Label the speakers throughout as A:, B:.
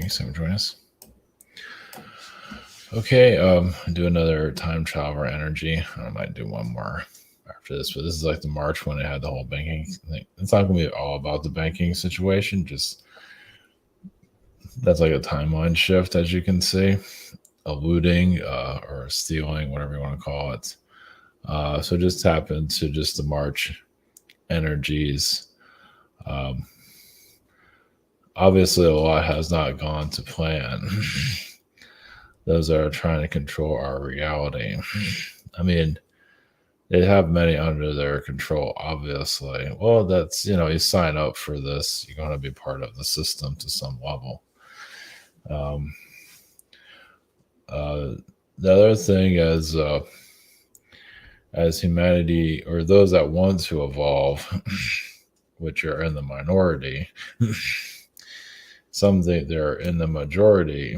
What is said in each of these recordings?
A: Thanks for joining us. Okay, do another time traveler energy. I might do one more after this, but this is like the March when it had the whole banking thing. It's not gonna be all about the banking situation, just that's like a timeline shift, as you can see, eluding or stealing, whatever you want to call it. So just tap into just the March energies. Obviously, a lot has not gone to plan. Those that are trying to control our reality. I mean, they have many under their control, obviously. Well, that's, you sign up for this, you're going to be part of the system to some level. The other thing is, as humanity, or those that want to evolve, which are in the minority, some think they're in the majority.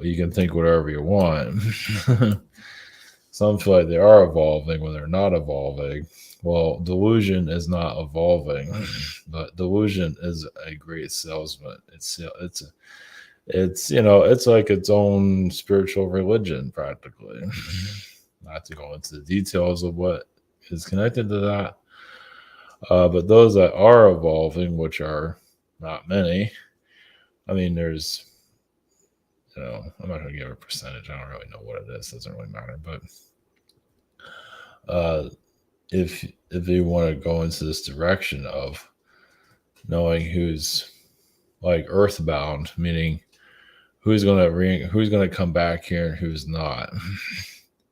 A: You can think whatever you want. Some feel like they are evolving when they're not evolving. Well, delusion is not evolving, but delusion is a great salesman. It's like its own spiritual religion, practically. Not to go into the details of what is connected to that, but those that are evolving, which are not many. I mean, there's, I'm not going to give a percentage. I don't really know what it is. It doesn't really matter. But if you want to go into this direction of knowing who's like earthbound, meaning who's going to come back here and who's not,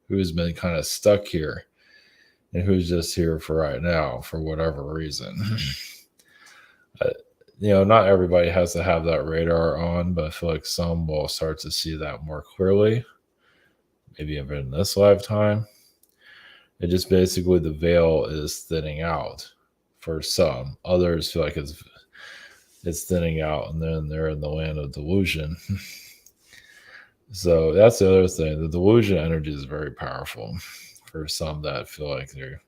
A: who's been kind of stuck here and who's just here for right now for whatever reason. Not everybody has to have that radar on, but I feel like some will start to see that more clearly, maybe even in this lifetime. It just basically, the veil is thinning out for some. Others feel like it's thinning out, and then they're in the land of delusion. So that's the other thing. The delusion energy is very powerful for some that feel like they're,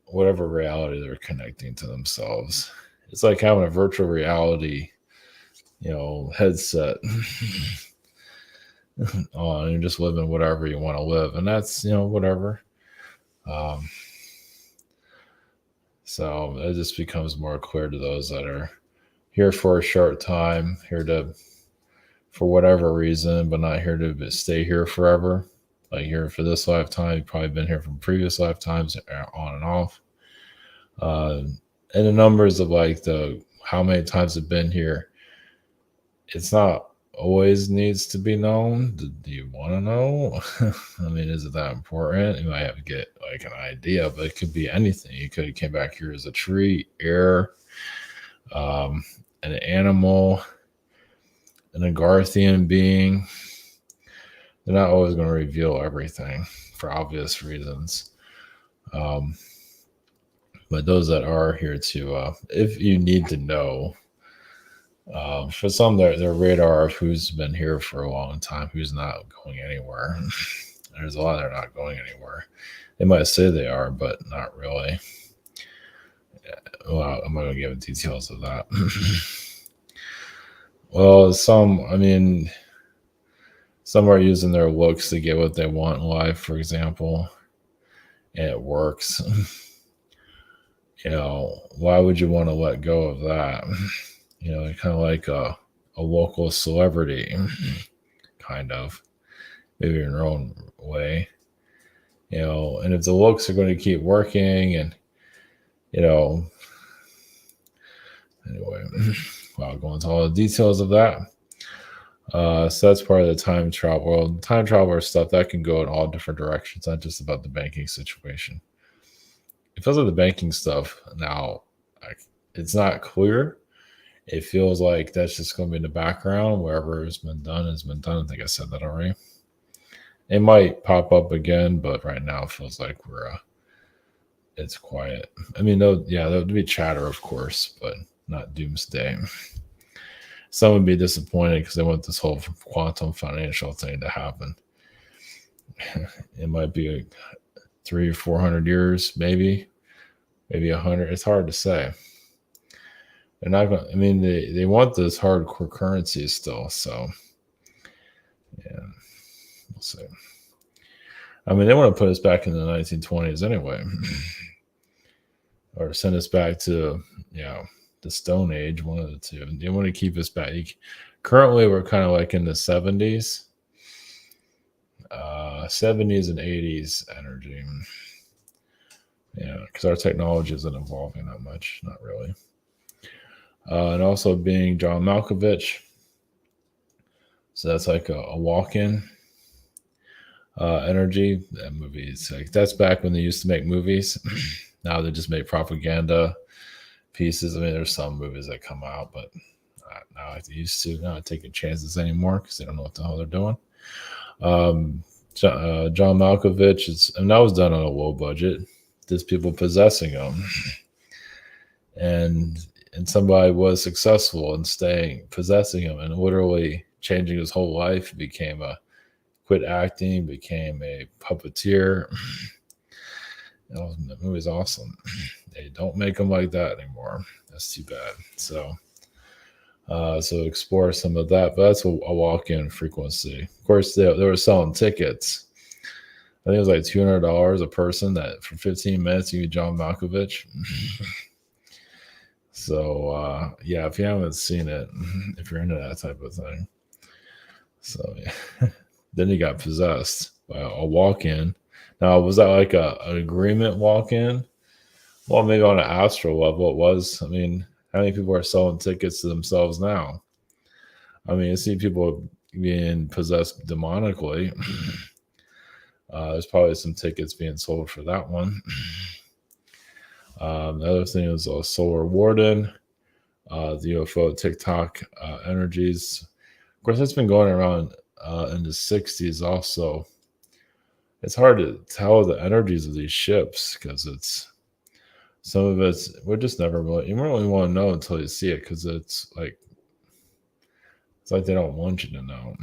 A: whatever reality they're connecting to themselves. It's like having a virtual reality, headset on. You're just living whatever you want to live, and that's whatever. So it just becomes more clear to those that are here for a short time, here to, for whatever reason, but not here to stay here forever. Like here for this lifetime, you've probably been here from previous lifetimes, on and off. And the numbers of like how many times I've been here, it's not always needs to be known. Do you want to know? I mean, is it that important? You might have to get like an idea, but it could be anything. You could have came back here as a tree, air, an animal, an Agarthian being. They're not always going to reveal everything for obvious reasons. But those that are here to, if you need to know, for some, their radar of who's been here for a long time, who's not going anywhere. There's a lot that are not going anywhere. They might say they are, but not really. Well, I'm not going to give details of that. Well, some are using their looks to get what they want in life, for example, and it works. Why would you want to let go of that? Kind of like a local celebrity, kind of, maybe in your own way. And if the looks are going to keep working, and anyway, I'll go into all the details of that. So that's part of the time travel world. Time traveler stuff that can go in all different directions, not just about the banking situation. It feels like the banking stuff now, it's not clear. It feels like that's just going to be in the background. Wherever it's been done has been done. I think I said that already. It might pop up again, but right now it feels like it's quiet. I mean, there'll be chatter, of course, but not doomsday. Some would be disappointed because they want this whole quantum financial thing to happen. It might be like 300 or 400 years, maybe 100. It's hard to say. they're not going. I mean, they want this hardcore currency still. So yeah, we'll see. I mean, they want to put us back in the 1920s anyway, or send us back to the Stone Age. One of the two. They want to keep us back. Currently, we're kind of like in the 70s. 70s and 80s energy. Yeah, because our technology isn't evolving that much. Not really. And also being John Malkovich. So that's like a walk-in energy. That movie is like, that's back when they used to make movies. Now they just make propaganda pieces. I mean, there's some movies that come out, but not like they used to. Not taking chances anymore because they don't know what the hell they're doing. John Malkovich and that was done on a low budget. There's people possessing him, and somebody was successful in possessing him, and literally changing his whole life. Became quit acting, became a puppeteer. The movie's awesome. They don't make them like that anymore. That's too bad. So explore some of that, but that's a walk-in frequency. Of course, they were selling tickets. I think it was like $200 a person. That for 15 minutes you get John Malkovich. So yeah, if you haven't seen it, if you're into that type of thing, so yeah. Then he got possessed by a walk-in. Now, was that like an agreement walk-in? Well, maybe on an Astral level it was. I mean, how many people are selling tickets to themselves now? I mean, I see people being possessed demonically. There's probably some tickets being sold for that one. The other thing is a solar warden, the UFO TikTok energies. Of course, that's been going around in the 60s also. It's hard to tell the energies of these ships because some of it's, we're just never really, you don't really want to know until you see it, because it's like they don't want you to know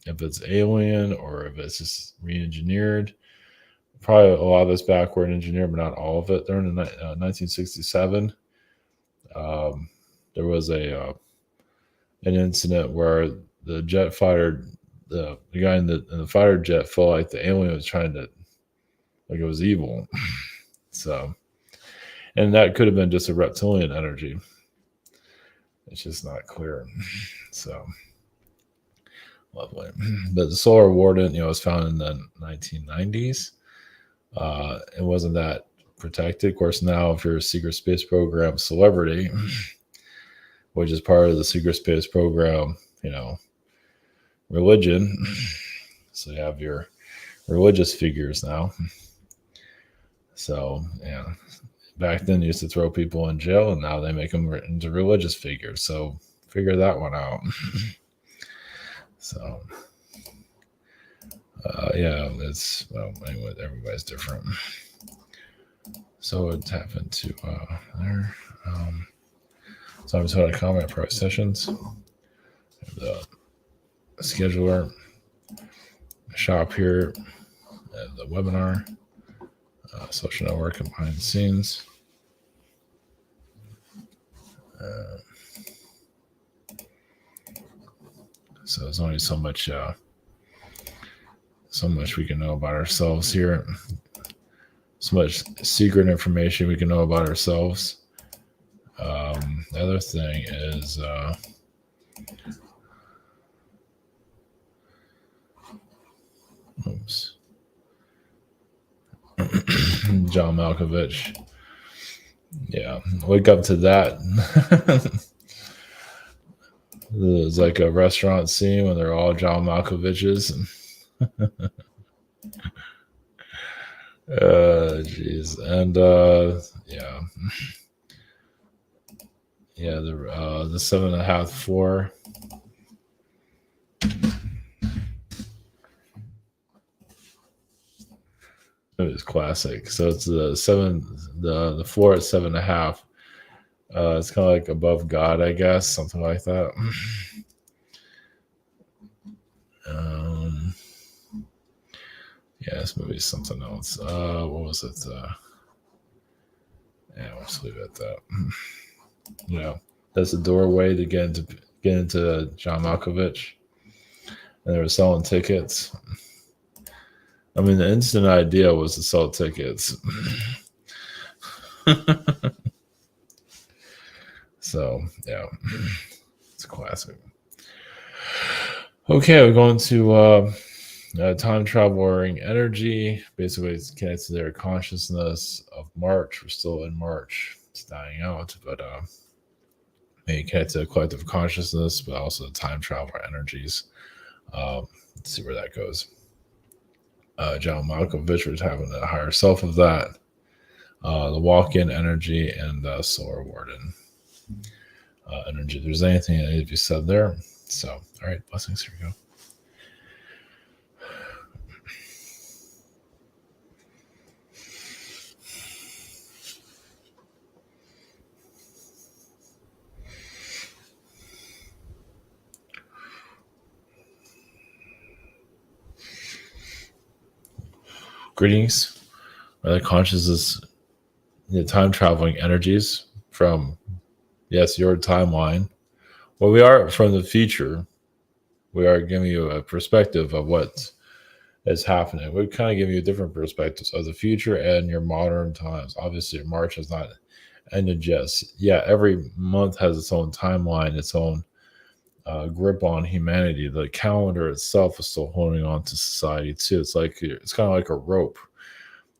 A: if it's alien or if it's just re-engineered. Probably a lot of it's backward engineered, but not all of it. During 1967, there was an incident where the jet fighter, the guy in the fighter jet felt like the alien was trying to, like it was evil. So, and that could have been just a reptilian energy. It's just not clear. So, lovely. But the solar warden, was found in the 1990s. It wasn't that protected. Of course, now if you're a secret space program celebrity, which is part of the secret space program, religion. So you have your religious figures now. So, yeah. Back then, you used to throw people in jail, and now they make them into religious figures. So, figure that one out. So, yeah, anyway, everybody's different. So, we'll tap into there. So, I'm just going to comment price sessions. The scheduler, shop here, the webinar, social network, and behind the scenes. So there's only so much we can know about ourselves here. So much secret information we can know about ourselves. The other thing is John Malkovich. Yeah, wake up to that. There's like a restaurant scene when they're all John Malkoviches. Jeez. And yeah. Yeah, the 7.5 floor. It was classic. So it's the floor at 7.5. It's kind of like above God, I guess, something like that. Yeah, this movie's something else. What was it? Yeah, let's leave it at that. That's the doorway to get into John Malkovich. And they were selling tickets. I mean, the instant idea was to sell tickets. So, yeah, it's a classic. Okay, we're going to time traveling energy. Basically, it's connected to their consciousness of March. We're still in March. It's dying out, but maybe connected to the collective consciousness, but also the time traveler energies. Let's see where that goes. John Malkovich was having a higher self of that. The walk-in energy and the solar warden energy. If there's anything that needs to be said there. So, all right, blessings. Here we go. Greetings. The consciousness, the time traveling energies from, yes, your timeline. Well, we are from the future. We are giving you a perspective of what is happening. We're kind of giving you different perspectives of the future and your modern times. Obviously, March has not ended yet. Yeah, every month has its own timeline, its own grip on humanity. The calendar itself is still holding on to society too. It's kind of like a rope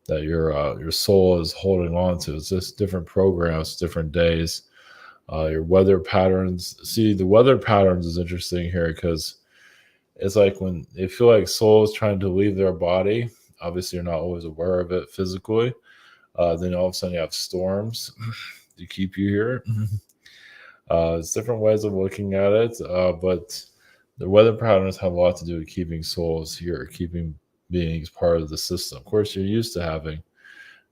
A: that your soul is holding on to. It's just different programs, different days. Your weather patterns. See, the weather patterns is interesting here because it's like when they feel like soul is trying to leave their body. Obviously, you're not always aware of it physically. Then all of a sudden you have storms to keep you here. It's different ways of looking at it, but the weather patterns have a lot to do with keeping souls here, keeping beings part of the system. Of course, you're used to having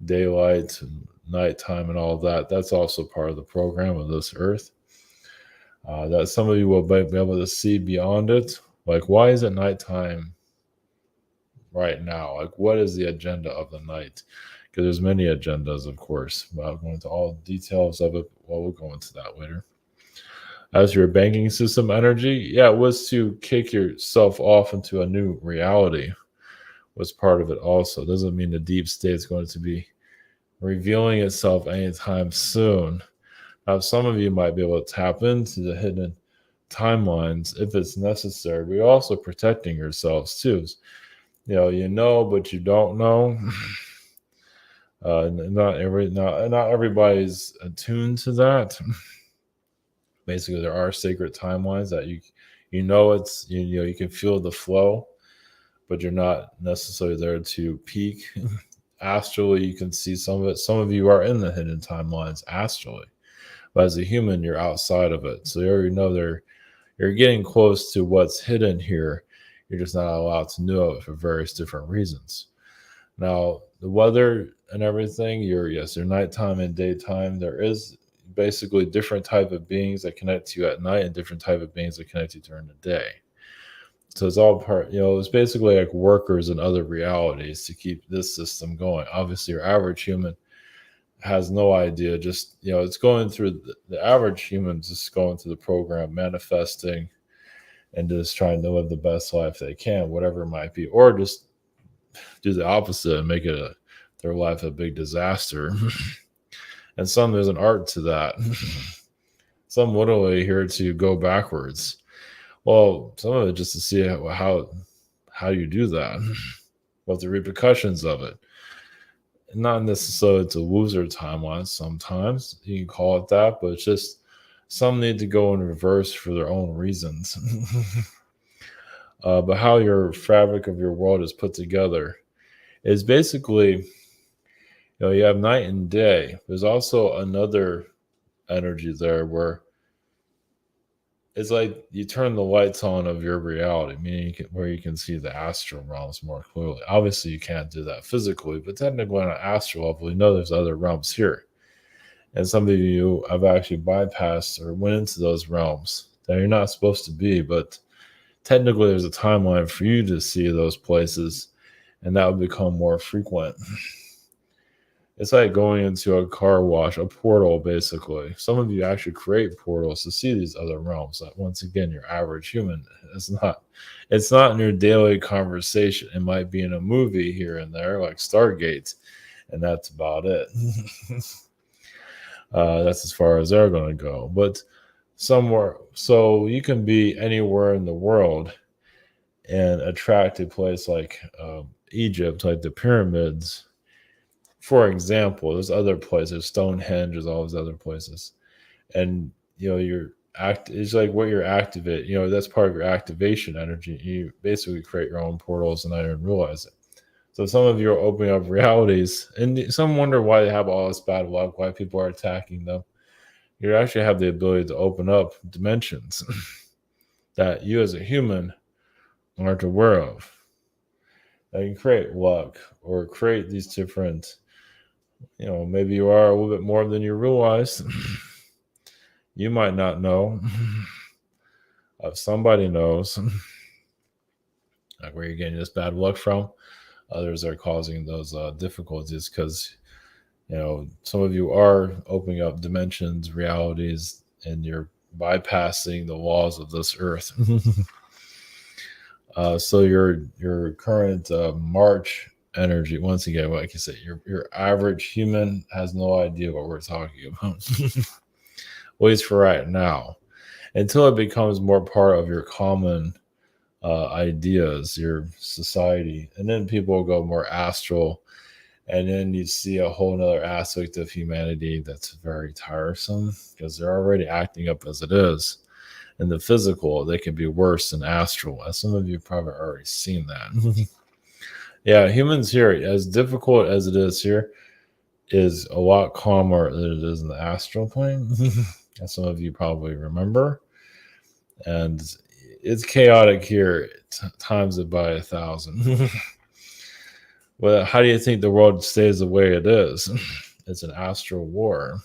A: daylight and nighttime and all that. That's also part of the program of this earth. That some of you will be able to see beyond it. Like, why is it nighttime right now? Like, what is the agenda of the night? Because there's many agendas, of course. Without going into all the details of it, well, we'll go into that later. As your banking system energy, yeah, it was to kick yourself off into a new reality. Was part of it also. Doesn't mean the deep state is going to be revealing itself anytime soon. Now, some of you might be able to tap into the hidden timelines if it's necessary. But you're also protecting yourselves too. You know, but you don't know. Not everybody's attuned to that. Basically, there are sacred timelines that you know it's you can feel the flow, but you're not necessarily there to peak. Astrally, you can see some of it. Some of you are in the hidden timelines astrally, but as a human, you're outside of it. So you already know you're getting close to what's hidden here. You're just not allowed to know it for various different reasons. Now, the weather and everything, your nighttime and daytime, there is basically different type of beings that connect to you at night and different type of beings that connect you during the day. So it's all part, it's basically like workers in other realities to keep this system going. Obviously, your average human has no idea. Just, it's going through the average human, just going through the program, manifesting and just trying to live the best life they can, whatever it might be, or just do the opposite and make their life a big disaster. And some, there's an art to that. Some literally here to go backwards. Well, some of it just to see how you do that, what the repercussions of it. Not necessarily to lose their timeline. Sometimes you can call it that, but it's just some need to go in reverse for their own reasons. But how your fabric of your world is put together is basically, you have night and day. There's also another energy there where it's like you turn the lights on of your reality, meaning where you can see the astral realms more clearly. Obviously, you can't do that physically, but technically on an astral level, you know there's other realms here. And some of you have actually bypassed or went into those realms that you're not supposed to be, but technically there's a timeline for you to see those places, and that would become more frequent. It's like going into a car wash, a portal, basically. Some of you actually create portals to see these other realms. That once again, your average human is not. It's not in your daily conversation. It might be in a movie here and there, like Stargate, and that's about it. That's as far as they're going to go. But somewhere, so you can be anywhere in the world and attract a place like Egypt, like the pyramids. For example, there's other places, Stonehenge, there's all those other places, and you're act. It's like what you're activate. That's part of your activation energy. You basically create your own portals and not even realize it. So some of you are opening up realities, and some wonder why they have all this bad luck, why people are attacking them. You actually have the ability to open up dimensions that you as a human aren't aware of. That can create luck or create these different, maybe you are a little bit more than you realize. You might not know. If somebody knows, like where you're getting this bad luck from, others are causing those difficulties because, some of you are opening up dimensions, realities, and you're bypassing the laws of this earth. So your current March energy, once again, like you said, your average human has no idea what we're talking about. At least for right now, until it becomes more part of your common ideas, your society, and then people will go more astral, and then you see a whole nother aspect of humanity that's very tiresome because they're already acting up as it is. In the physical, they can be worse than astral, as some of you probably already seen that. Yeah, humans here, as difficult as it is here, is a lot calmer than it is in the astral plane, as some of you probably remember. And it's chaotic here, times it by 1,000. Well, how do you think the world stays the way it is? It's an astral war.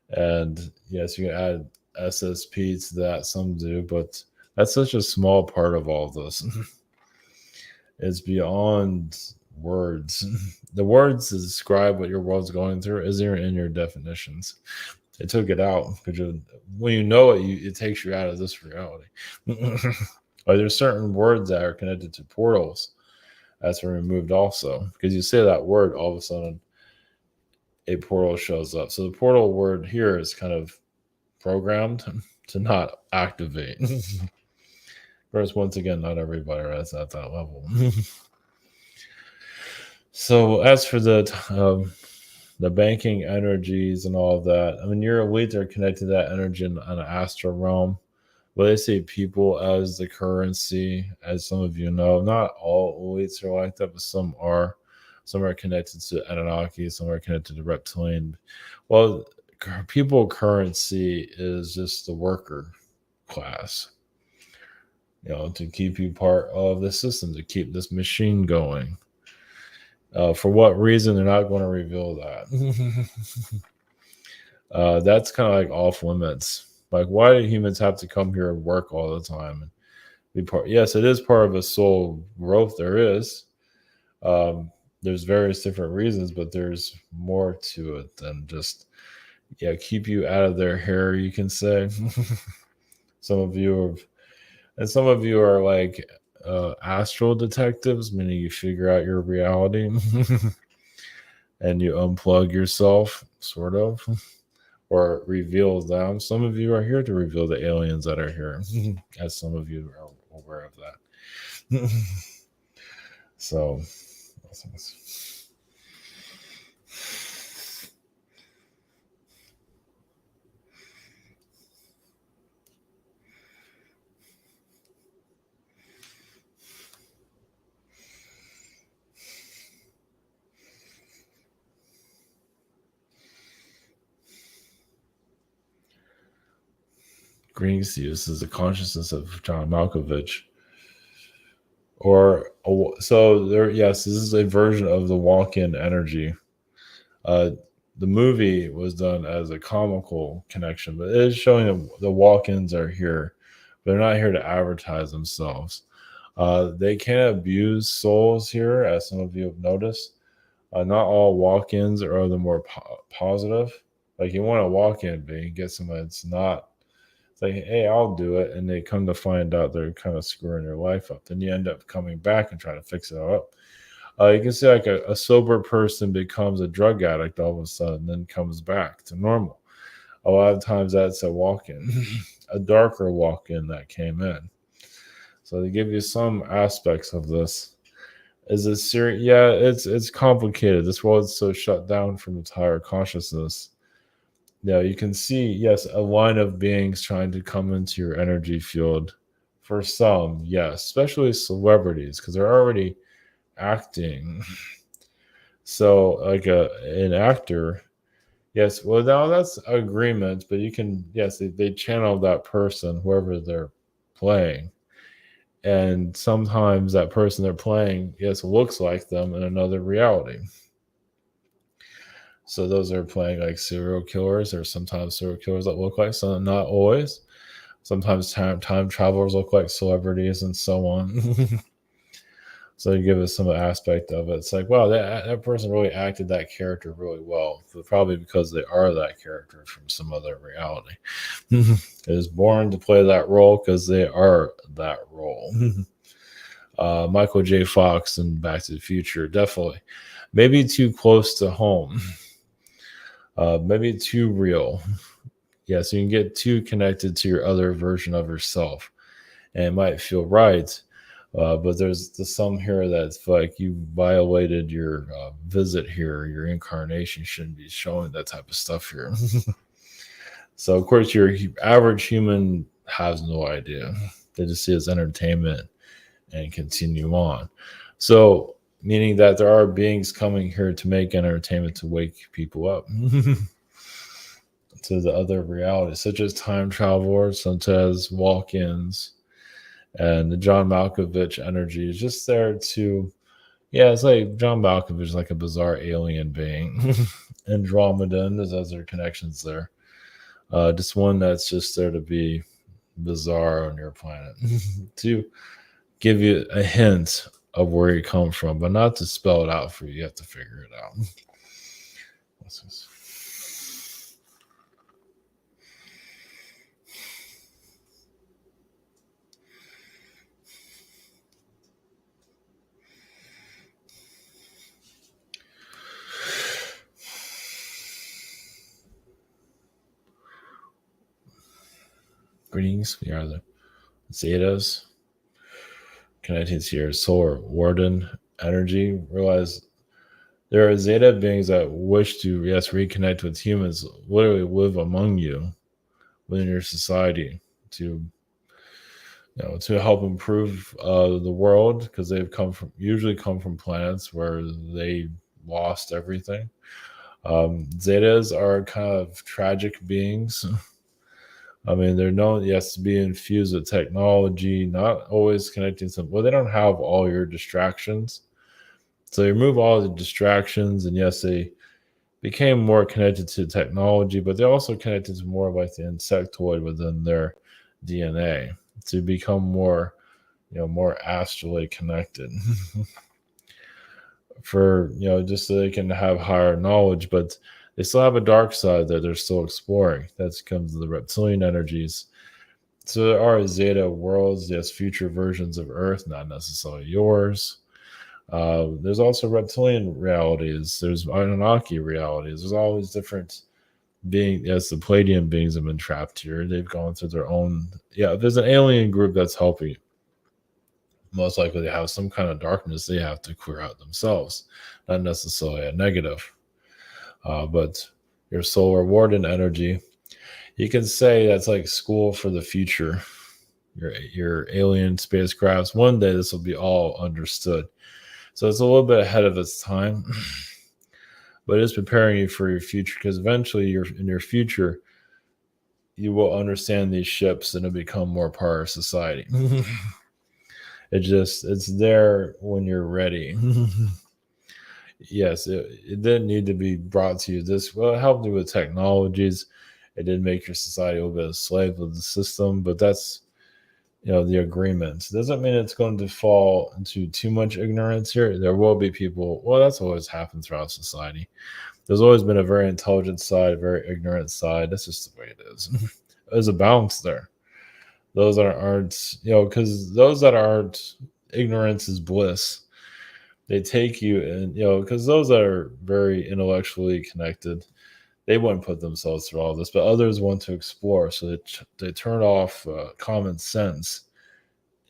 A: And yes, you can add SSP to that, some do, but that's such a small part of all of this. It's beyond words. The words to describe what your world's going through isn't in your definitions. They took it out because when you know it, it takes you out of this reality. Like there's certain words that are connected to portals that's been removed also, because you say that word, all of a sudden a portal shows up. So the portal word here is kind of programmed to not activate. Whereas once again, not everybody is at that level. So as for the banking energies and all of that, I mean, your elites are connected to that energy on an astral realm. But they see people as the currency, as some of you know. Not all elites are like that, but some are. Some are connected to Anunnaki, some are connected to reptilian. Well, people currency is just the worker class, to keep you part of the system, to keep this machine going. For what reason, they're not going to reveal that. That's kind of like off limits. Like, why do humans have to come here and work all the time and be part? Yes, it is part of a soul growth. There is. There's various different reasons, but there's more to it than just keep you out of their hair, you can say. Some of you are like astral detectives, meaning you figure out your reality and you unplug yourself, sort of, or reveal them. Some of you are here to reveal the aliens that are here, as some of you are aware of that. So, greetings to you. This is the consciousness of John Malkovich. So there, yes, this is a version of the walk-in energy. The movie was done as a comical connection, but it is showing that the walk-ins are here. They're not here to advertise themselves. They can abuse souls here, as some of you have noticed. Not all walk-ins are the more positive. Like you want a walk-in being, get someone that's not. It's like, hey, I'll do it, and they come to find out they're kind of screwing your life up. Then you end up coming back and trying to fix it up. You can see like a sober person becomes a drug addict all of a sudden, then comes back to normal. A lot of times that's a walk-in, a darker walk-in that came in. So they give you some aspects of this. Is it serious? Yeah, it's complicated. This world's so shut down from its higher consciousness. Yeah, you can see, yes, a line of beings trying to come into your energy field. For some, yes, especially celebrities, because they're already acting. So, like an actor, yes, well, now that's agreement, but you can, yes, they channel that person, whoever they're playing. And sometimes that person they're playing, yes, looks like them in another reality. So those are playing like serial killers, or sometimes serial killers that look like some, not always. Sometimes time travelers look like celebrities and so on. So you give us some aspect of it. It's like, wow, that person really acted that character really well. But probably because they are that character from some other reality. It is born to play that role because they are that role. Michael J. Fox and Back to the Future, definitely. Maybe too close to home. Maybe too real. Yeah, so you can get too connected to your other version of yourself. And it might feel right. But there's some here that's like you violated your visit here, your incarnation shouldn't be showing that type of stuff here. So, of course, your average human has no idea. They just see it as entertainment and continue on. So, meaning that there are beings coming here to make entertainment to wake people up to the other realities, such as time travelers, such as walk ins. And the John Malkovich energy is just there to, yeah, it's like John Malkovich is like a bizarre alien being. Andromeda, there's other connections there. Just one that's just there to be bizarre on your planet, to give you a hint of where you come from, but not to spell it out for you. You have to figure it out. What's this? Greetings. We are the Zetas connected to your solar Warden energy. Realize there are Zeta beings that wish to, yes, reconnect with humans, literally live among you within your society to, to help improve the world, because they've usually come from planets where they lost everything. Zetas are kind of tragic beings. I mean, they're known, yes, to be infused with technology, not always connecting to, well, they don't have all your distractions. So you remove all the distractions, and yes, they became more connected to technology, but they also connected to more of like the insectoid within their DNA to become more, more astrally connected. For, just so they can have higher knowledge, but they still have a dark side that they're still exploring. That comes to the reptilian energies. So there are Zeta worlds, yes, future versions of Earth, not necessarily yours. There's also reptilian realities. There's Anunnaki realities. There's all these different beings. Yes, the Palladian beings have been trapped here. They've gone through their own. Yeah, there's an alien group that's helping. Most likely they have some kind of darkness they have to clear out themselves. Not necessarily a negative. But your solar warden energy, you can say that's like school for the future. Your alien spacecrafts. One day this will be all understood. So it's a little bit ahead of its time, but it's preparing you for your future, because eventually in your future, you will understand these ships and it'll become more part of society. It's there when you're ready. Yes, it didn't need to be brought to you this. Well, it helped you with technologies. It did make your society a little bit of a slave of the system, but that's the agreements. Doesn't mean it's going to fall into too much ignorance here. There will be people, well, that's always happened throughout society. There's always been a very intelligent side, a very ignorant side. That's just the way it is. There's a balance there. Those that aren't, because those that aren't, ignorance is bliss. They take you and, because those that are very intellectually connected, they wouldn't put themselves through all this, but others want to explore. So they turn off common sense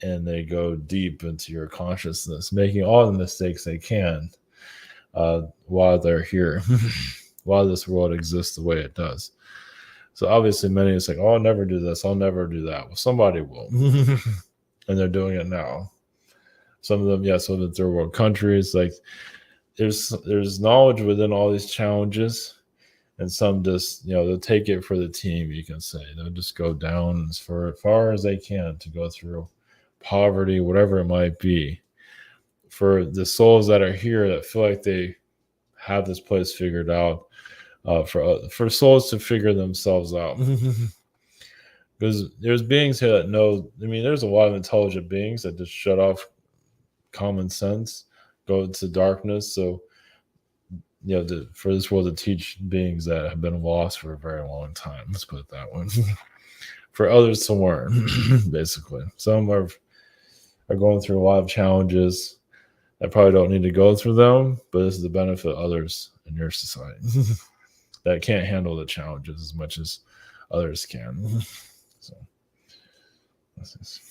A: and they go deep into your consciousness, making all the mistakes they can while they're here, while this world exists the way it does. So obviously, many is like, "Oh, I'll never do this. I'll never do that." Well, somebody will, and they're doing it now. Some of them, yeah, some of the third world countries, like there's knowledge within all these challenges, and some just they'll take it for the team. You can say they'll just go down as far as they can to go through poverty, whatever it might be. For the souls that are here that feel like they have this place figured out, for souls to figure themselves out. Because there's beings here that know. I mean, there's a lot of intelligent beings that just shut off common sense, go into darkness. So, for this world to teach beings that have been lost for a very long time. Let's put it that way. For others to learn, basically. Some are going through a lot of challenges that probably don't need to go through them, but this is the benefit of others in your society that can't handle the challenges as much as others can. So, this is.